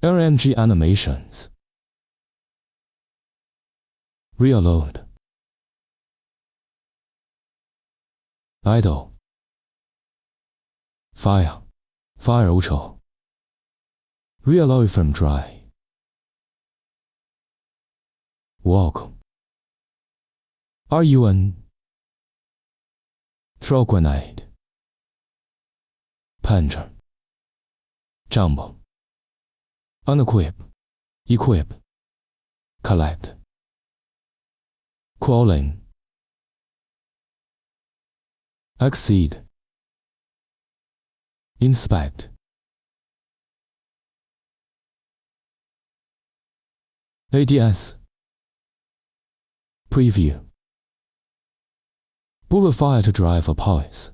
LMG Animations. Reload. Idle. Fire. Fire 无丑。Reload from dry. Walk. RUN. Throw grenade. Puncher. Jump. Unequip. Equip. Collect. Crawling. Exceed. Inspect. ADS. Preview. Move a file to drive a pulse.